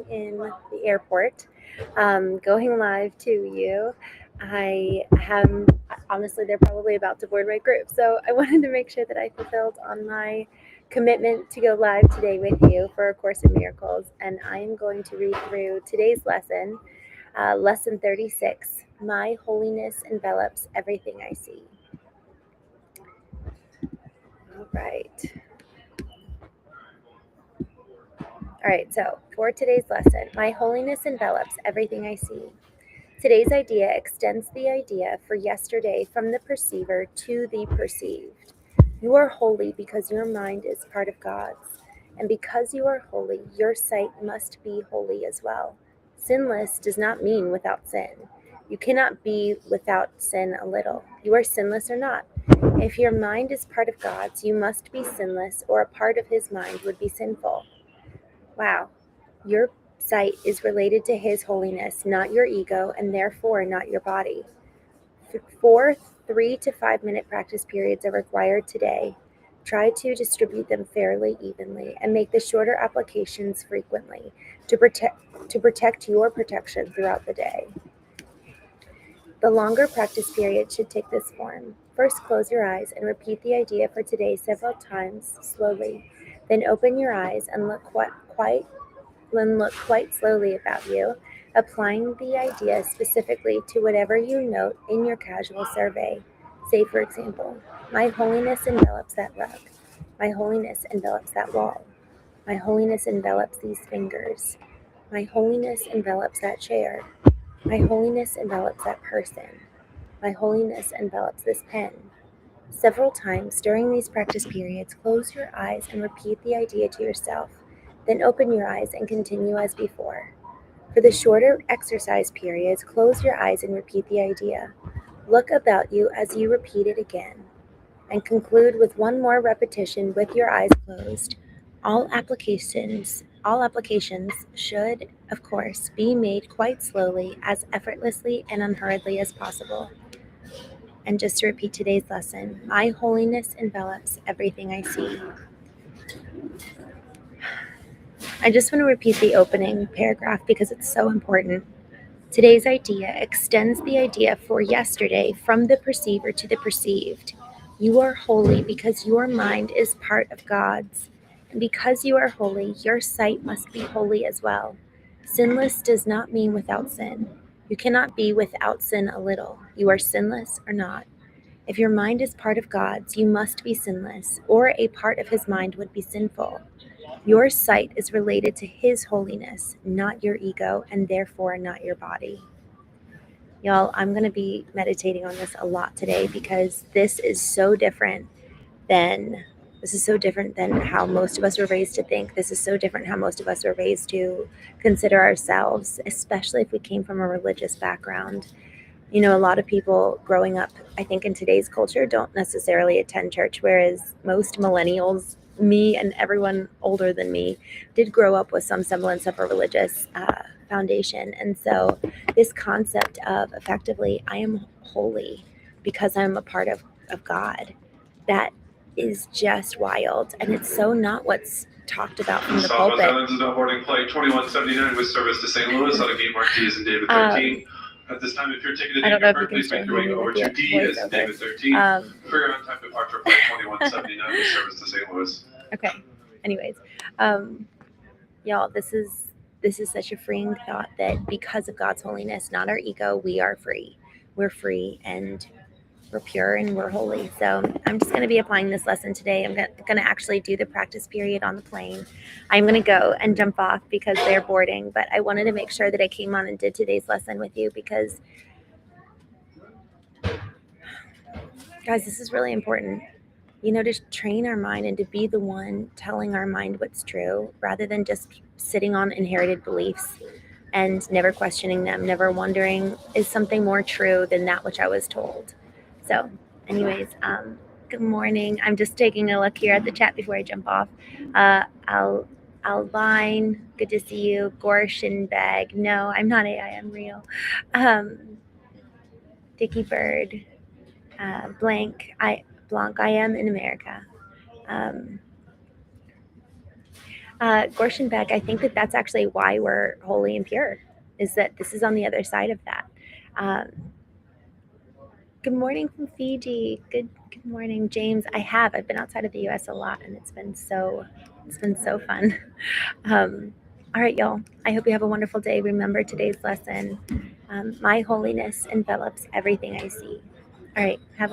in the airport, going live to you. Honestly, they're probably about to board my group. So I wanted to make sure that I fulfilled on my commitment to go live today with you for A Course in Miracles. And I am going to read through today's lesson, lesson 36. My holiness envelops everything I see. All right, so for today's lesson, my holiness envelops everything I see. Today's idea extends the idea for yesterday from the perceiver to the perceived. You are holy because your mind is part of God's, and because you are holy, your sight must be holy as well. Sinless does not mean without sin. You cannot be without sin a little. You are sinless or not. If your mind is part of God's, you must be sinless, or a part of his mind would be sinful. Wow, your sight is related to his holiness, not your ego, and therefore not your body. 4 3 to 5 minute practice periods are required today. Try to distribute them fairly evenly and make the shorter applications frequently to protect your protection throughout the day. The longer practice period should take this form. First, close your eyes and repeat the idea for today several times slowly. Then open your eyes and look quite slowly about you, applying the idea specifically to whatever you note in your casual survey. Say, for example, my holiness envelops that rug. My holiness envelops that wall. My holiness envelops these fingers. My holiness envelops that chair. My holiness envelops that person. My holiness envelops this pen. Several times during these practice periods, close your eyes and repeat the idea to yourself. Then open your eyes and continue as before. For the shorter exercise periods, close your eyes and repeat the idea. Look about you as you repeat it again, and conclude with one more repetition with your eyes closed. All applications should, of course, be made quite slowly, as effortlessly and unhurriedly as possible. And just to repeat today's lesson, my holiness envelops everything I see. I just want to repeat the opening paragraph because it's so important. Today's idea extends the idea for yesterday from the perceiver to the perceived. You are holy because your mind is part of God's. And because you are holy, your sight must be holy as well. Sinless does not mean without sin. You cannot be without sin a little. You are sinless or not. If your mind is part of God's, you must be sinless, or a part of his mind would be sinful. Your sight is related to his holiness, not your ego, and therefore not your body. Y'all, I'm going to be meditating on this a lot today because this is so different than how most of us were raised to think. This is so different how most of us were raised to consider ourselves, especially if we came from a religious background. You know, a lot of people growing up, I think in today's culture, don't necessarily attend church, whereas most millennials, me and everyone older than me, did grow up with some semblance of a religious foundation. And so this concept of effectively, I am holy because I'm a part of God, that is just wild. And it's so not what's talked about from the pulpit. Southwest Islands is now boarding flight 2179 with service to St. Louis on a gate marked D as in David 13. At this time, if you're taking a David, please make your way over to D as in David 13. Figure out time departure flight 2179 with service to St. Louis. Okay. Anyways, y'all, this is such a freeing thought that because of God's holiness, not our ego, we are free. We're free and we're pure and we're holy. So I'm just going to be applying this lesson today. I'm going to actually do the practice period on the plane. I'm going to go and jump off because they're boarding, but I wanted to make sure that I came on and did today's lesson with you because, guys, this is really important. You know, to train our mind and to be the one telling our mind what's true rather than just sitting on inherited beliefs and never questioning them, never wondering, is something more true than that which I was told? So anyways, good morning. I'm just taking a look here at the chat before I jump off. Alvine, good to see you. Gorshenbag, no, I'm not AI, I'm real. Dickie Bird, Blanc, I am in America. Gorshenbeck, I think that that's actually why we're holy and pure, is that this is on the other side of that. Good morning from Fiji. Good morning, James. I've been outside of the U.S. a lot, and it's been so fun. All right, y'all. I hope you have a wonderful day. Remember today's lesson. My holiness envelops everything I see. All right. Have